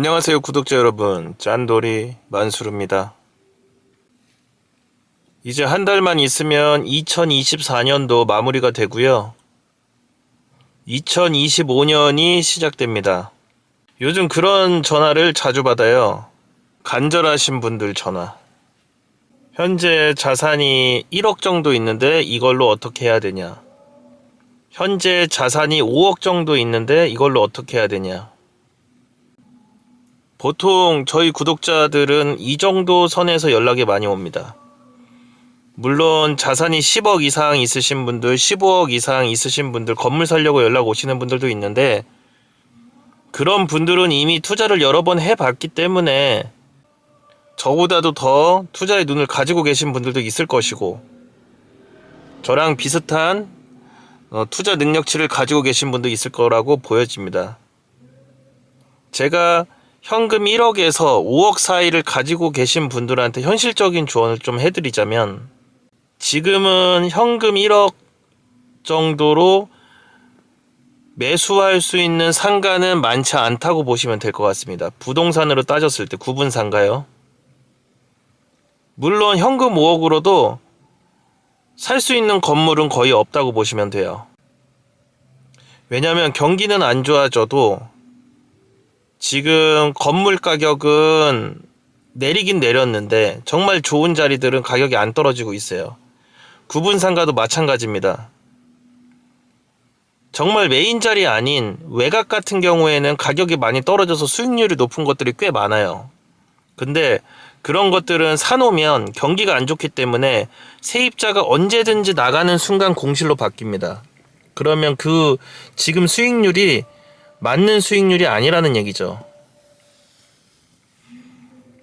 안녕하세요 구독자 여러분, 짠돌이 만수르입니다. 이제 한 달만 있으면 2024년도 마무리가 되고요, 2025년이 시작됩니다. 요즘 그런 전화를 자주 받아요. 간절하신 분들 전화. 현재 자산이 1억 정도 있는데 이걸로 어떻게 해야 되냐, 현재 자산이 5억 정도 있는데 이걸로 어떻게 해야 되냐. 보통 저희 구독자들은 이 정도 선에서 연락이 많이 옵니다. 물론 자산이 10억 이상 있으신 분들, 15억 이상 있으신 분들, 건물 사려고 연락 오시는 분들도 있는데, 그런 분들은 이미 투자를 여러 번 해봤기 때문에 저보다도 더 투자의 눈을 가지고 계신 분들도 있을 것이고, 저랑 비슷한 투자 능력치를 가지고 계신 분도 있을 거라고 보여집니다. 제가 현금 1억에서 5억 사이를 가지고 계신 분들한테 현실적인 조언을 좀 해드리자면, 지금은 현금 1억 정도로 매수할 수 있는 상가는 많지 않다고 보시면 될 것 같습니다. 부동산으로 따졌을 때 구분 상가요. 물론 현금 5억으로도 살 수 있는 건물은 거의 없다고 보시면 돼요. 왜냐하면 경기는 안 좋아져도 지금 건물 가격은 내리긴 내렸는데 정말 좋은 자리들은 가격이 안 떨어지고 있어요. 구분 상가도 마찬가지입니다. 정말 메인 자리 아닌 외곽 같은 경우에는 가격이 많이 떨어져서 수익률이 높은 것들이 꽤 많아요. 근데 그런 것들은 사놓으면 경기가 안 좋기 때문에 세입자가 언제든지 나가는 순간 공실로 바뀝니다. 그러면 그 지금 수익률이 맞는 수익률이 아니라는 얘기죠.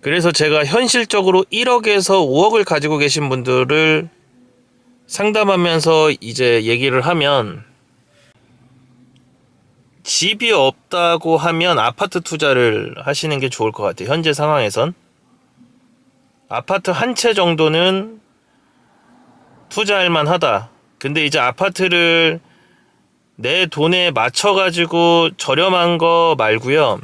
그래서 제가 현실적으로 1억에서 5억을 가지고 계신 분들을 상담하면서 이제 얘기를 하면, 집이 없다고 하면 아파트 투자를 하시는 게 좋을 것 같아요. 현재 상황에선 아파트 한 채 정도는 투자할 만하다. 근데 이제 아파트를 내 돈에 맞춰가지고 저렴한 거 말고요,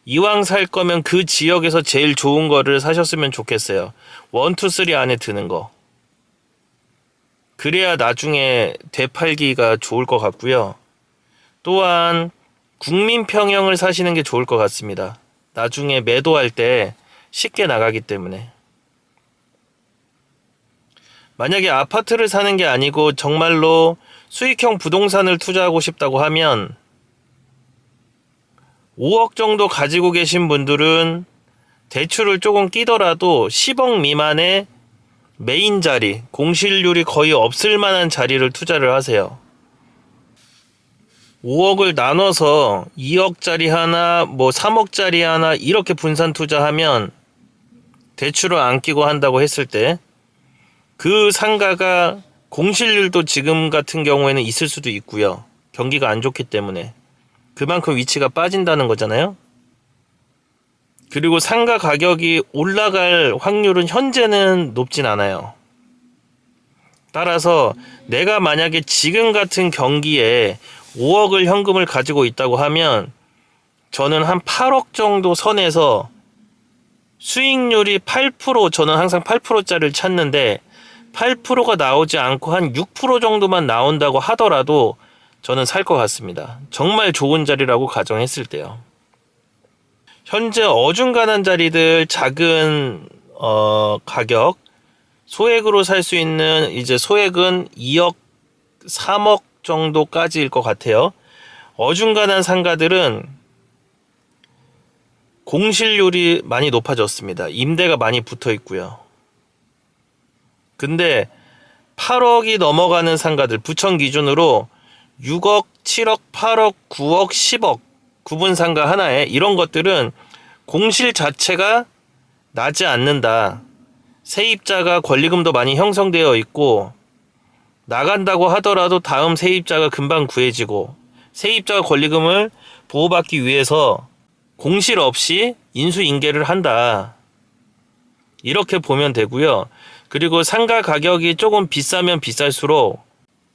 이왕 살 거면 그 지역에서 제일 좋은 거를 사셨으면 좋겠어요. 1, 2, 3 안에 드는 거. 그래야 나중에 되팔기가 좋을 것 같고요. 또한 국민 평형을 사시는 게 좋을 것 같습니다. 나중에 매도할 때 쉽게 나가기 때문에. 만약에 아파트를 사는 게 아니고 정말로 수익형 부동산을 투자하고 싶다고 하면 5억 정도 가지고 계신 분들은 대출을 조금 끼더라도 10억 미만의 메인 자리, 공실률이 거의 없을 만한 자리를 투자를 하세요. 5억을 나눠서 2억짜리 하나, 3억짜리 하나 이렇게 분산 투자하면, 대출을 안 끼고 한다고 했을 때 그 상가가 공실률도 지금 같은 경우에는 있을 수도 있고요. 경기가 안 좋기 때문에 그만큼 위치가 빠진다는 거잖아요. 그리고 상가 가격이 올라갈 확률은 현재는 높진 않아요. 따라서 내가 만약에 지금 같은 경기에 5억을 현금을 가지고 있다고 하면 저는 한 8억 정도 선에서 수익률이 8%, 저는 항상 8%짜리를 찾는데 8%가 나오지 않고 한 6% 정도만 나온다고 하더라도 저는 살 것 같습니다. 정말 좋은 자리라고 가정했을 때요. 현재 어중간한 자리들, 작은 가격, 소액으로 살 수 있는 이제 소액은 2억, 3억 정도까지일 것 같아요. 어중간한 상가들은 공실률이 많이 높아졌습니다. 임대가 많이 붙어 있고요. 근데 8억이 넘어가는 상가들, 부천 기준으로 6억, 7억, 8억, 9억, 10억 구분 상가 하나에, 이런 것들은 공실 자체가 나지 않는다. 세입자가 권리금도 많이 형성되어 있고, 나간다고 하더라도 다음 세입자가 금방 구해지고, 세입자가 권리금을 보호받기 위해서 공실 없이 인수인계를 한다. 이렇게 보면 되고요. 그리고 상가 가격이 조금 비싸면 비쌀수록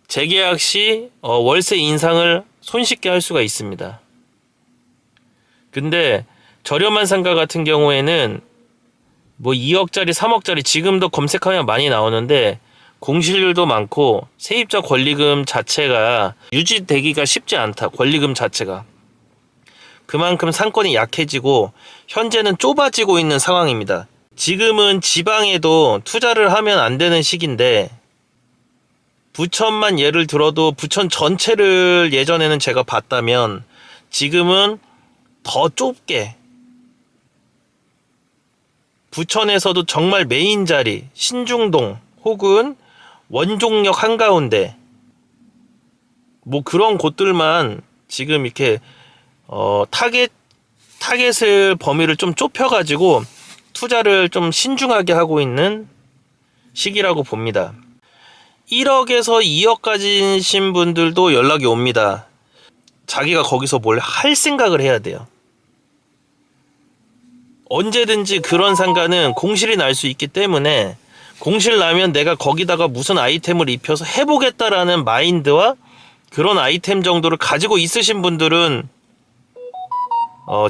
재계약 시 월세 인상을 손쉽게 할 수가 있습니다. 근데 저렴한 상가 같은 경우에는 뭐 2억짜리, 3억짜리 지금도 검색하면 많이 나오는데 공실률도 많고 세입자 권리금 자체가 유지되기가 쉽지 않다. 권리금 자체가. 그만큼 상권이 약해지고 현재는 좁아지고 있는 상황입니다. 지금은 지방에도 투자를 하면 안 되는 시기인데 부천만 예를 들어도 부천 전체를 예전에는 제가 봤다면 지금은 더 좁게 부천에서도 정말 메인 자리 신중동 혹은 원종역 한가운데 뭐 그런 곳들만 지금 이렇게 타겟을 범위를 좀 좁혀가지고 투자를 좀 신중하게 하고 있는 시기라고 봅니다. 1억에서 2억 가지신 분들도 연락이 옵니다. 자기가 거기서 뭘 할 생각을 해야 돼요. 언제든지 그런 상가는 공실이 날 수 있기 때문에 공실 나면 내가 거기다가 무슨 아이템을 입혀서 해보겠다라는 마인드와 그런 아이템 정도를 가지고 있으신 분들은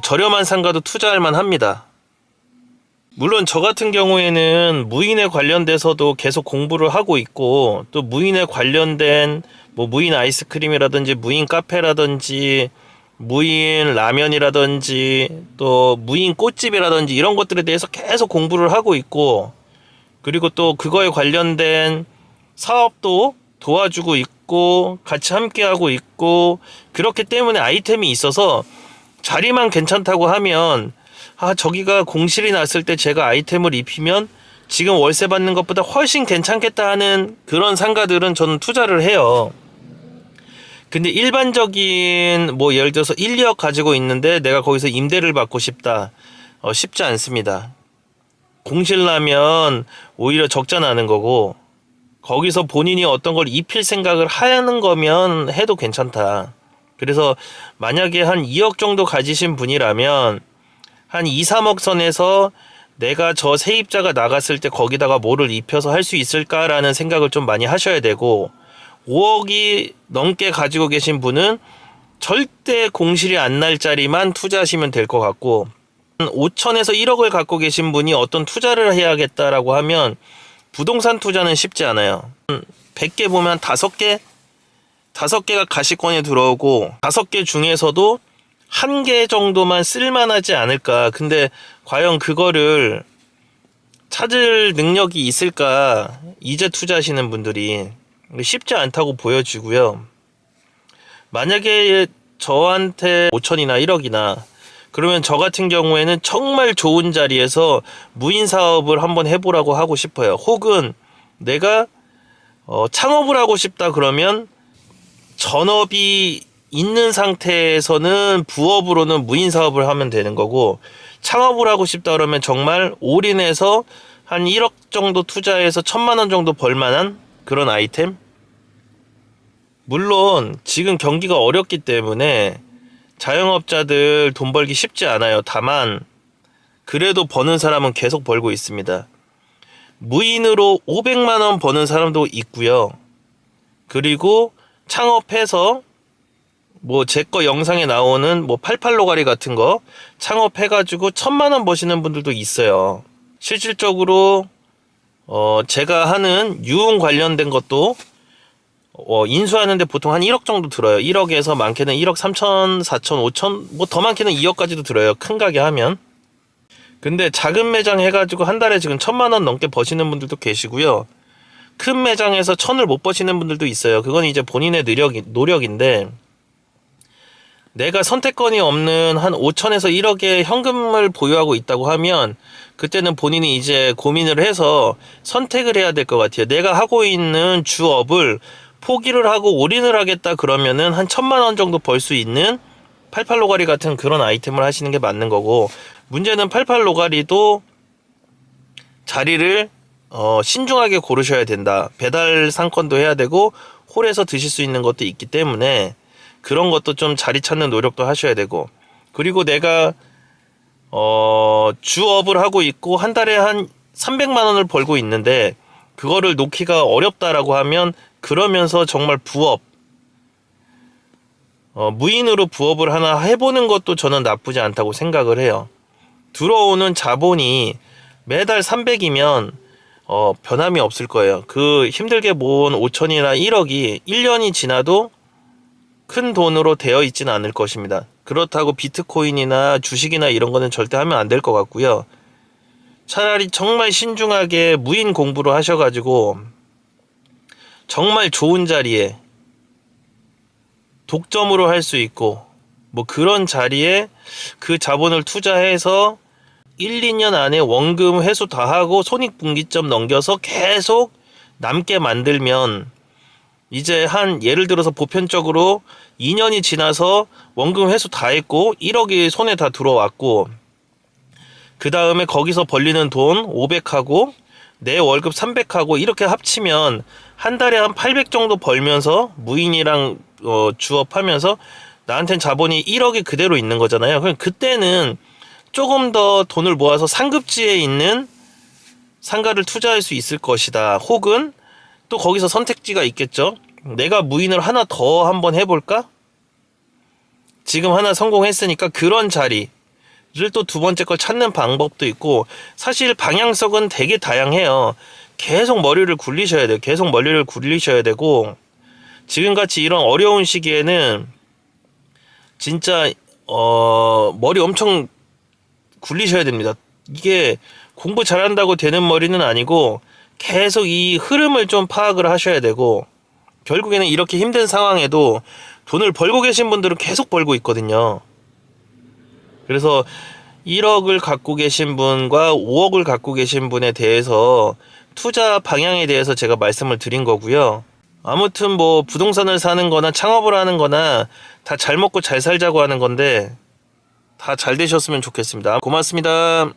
저렴한 상가도 투자할 만합니다. 물론 저 같은 경우에는 무인에 관련돼서도 계속 공부를 하고 있고 또 무인에 관련된 뭐 무인 아이스크림이라든지 무인 카페라든지 무인 라면이라든지 또 무인 꽃집이라든지 이런 것들에 대해서 계속 공부를 하고 있고 그리고 또 그거에 관련된 사업도 도와주고 있고 같이 함께하고 있고 그렇기 때문에 아이템이 있어서 자리만 괜찮다고 하면 저기가 공실이 났을 때 제가 아이템을 입히면 지금 월세 받는 것보다 훨씬 괜찮겠다 하는 그런 상가들은 저는 투자를 해요. 근데 일반적인 뭐 예를 들어서 1, 2억 가지고 있는데 내가 거기서 임대를 받고 싶다. 쉽지 않습니다. 공실 나면 오히려 적자 나는 거고 거기서 본인이 어떤 걸 입힐 생각을 하는 거면 해도 괜찮다. 그래서 만약에 한 2억 정도 가지신 분이라면 한 2, 3억 선에서 내가 저 세입자가 나갔을 때 거기다가 뭐를 입혀서 할 수 있을까라는 생각을 좀 많이 하셔야 되고 5억이 넘게 가지고 계신 분은 절대 공실이 안 날 자리만 투자하시면 될 것 같고 5천에서 1억을 갖고 계신 분이 어떤 투자를 해야겠다라고 하면 부동산 투자는 쉽지 않아요. 100개 보면 5개가 가시권에 들어오고 5개 중에서도 1개 정도만 쓸만하지 않을까. 근데 과연 그거를 찾을 능력이 있을까? 이제 투자하시는 분들이 쉽지 않다고 보여지고요. 만약에 저한테 5천이나 1억이나 그러면 저 같은 경우에는 정말 좋은 자리에서 무인 사업을 한번 해보라고 하고 싶어요. 혹은 내가 창업을 하고 싶다 그러면 전업이 있는 상태에서는 부업으로는 무인 사업을 하면 되는 거고 창업을 하고 싶다 그러면 정말 올인해서 한 1억 정도 투자해서 1,000만 원 정도 벌만한 그런 아이템? 물론 지금 경기가 어렵기 때문에 자영업자들 돈 벌기 쉽지 않아요. 다만 그래도 버는 사람은 계속 벌고 있습니다. 무인으로 500만 원 버는 사람도 있고요. 그리고 창업해서 뭐 제 거 영상에 나오는 뭐 88노가리 같은 거 창업해가지고 1,000만 원 버시는 분들도 있어요. 실질적으로 제가 하는 유흥 관련된 것도 인수하는데 보통 한 1억 정도 들어요. 1억에서 많게는 1억 3천, 4천, 5천, 뭐 더 많게는 2억까지도 들어요. 큰 가게 하면. 근데 작은 매장 해가지고 한 달에 지금 1,000만 원 넘게 버시는 분들도 계시고요. 큰 매장에서 1,000을 못 버시는 분들도 있어요. 그건 이제 본인의 노력인데 내가 선택권이 없는 한 5천에서 1억의 현금을 보유하고 있다고 하면 그때는 본인이 이제 고민을 해서 선택을 해야 될 것 같아요. 내가 하고 있는 주업을 포기를 하고 올인을 하겠다 그러면은 한 1,000만 원 정도 벌 수 있는 88노가리 같은 그런 아이템을 하시는 게 맞는 거고 문제는 88노가리도 자리를 신중하게 고르셔야 된다. 배달 상권도 해야 되고 홀에서 드실 수 있는 것도 있기 때문에 그런 것도 좀 자리 찾는 노력도 하셔야 되고 그리고 내가 주업을 하고 있고 한 달에 한 300만 원을 벌고 있는데 그거를 놓기가 어렵다라고 하면 그러면서 정말 부업 무인으로 부업을 하나 해보는 것도 저는 나쁘지 않다고 생각을 해요. 들어오는 자본이 매달 300이면 변함이 없을 거예요. 그 힘들게 모은 5천이나 1억이 1년이 지나도 큰 돈으로 되어 있지는 않을 것입니다. 그렇다고 비트코인이나 주식이나 이런 거는 절대 하면 안 될 것 같고요. 차라리 정말 신중하게 무인 공부를 하셔가지고 정말 좋은 자리에 독점으로 할 수 있고 뭐 그런 자리에 그 자본을 투자해서 1, 2년 안에 원금 회수 다 하고 손익분기점 넘겨서 계속 남게 만들면 이제 한 예를 들어서 보편적으로 2년이 지나서 원금 회수 다 했고 1억이 손에 다 들어왔고 그 다음에 거기서 벌리는 돈 500하고 내 월급 300하고 이렇게 합치면 한 달에 한 800 정도 벌면서 무인이랑 주업하면서 나한텐 자본이 1억이 그대로 있는 거잖아요. 그럼 그때는 조금 더 돈을 모아서 상급지에 있는 상가를 투자할 수 있을 것이다. 혹은 또 거기서 선택지가 있겠죠. 내가 무인을 하나 더 한번 해볼까? 지금 하나 성공했으니까 그런 자리를 또 두 번째 걸 찾는 방법도 있고 사실 방향성은 되게 다양해요. 계속 머리를 굴리셔야 돼요. 계속 머리를 굴리셔야 되고 지금같이 이런 어려운 시기에는 진짜 머리 엄청 굴리셔야 됩니다. 이게 공부 잘한다고 되는 머리는 아니고 계속 이 흐름을 좀 파악을 하셔야 되고 결국에는 이렇게 힘든 상황에도 돈을 벌고 계신 분들은 계속 벌고 있거든요. 그래서 1억을 갖고 계신 분과 5억을 갖고 계신 분에 대해서 투자 방향에 대해서 제가 말씀을 드린 거고요. 아무튼 뭐 부동산을 사는 거나 창업을 하는 거나 다 잘 먹고 잘 살자고 하는 건데 다 잘 되셨으면 좋겠습니다. 고맙습니다.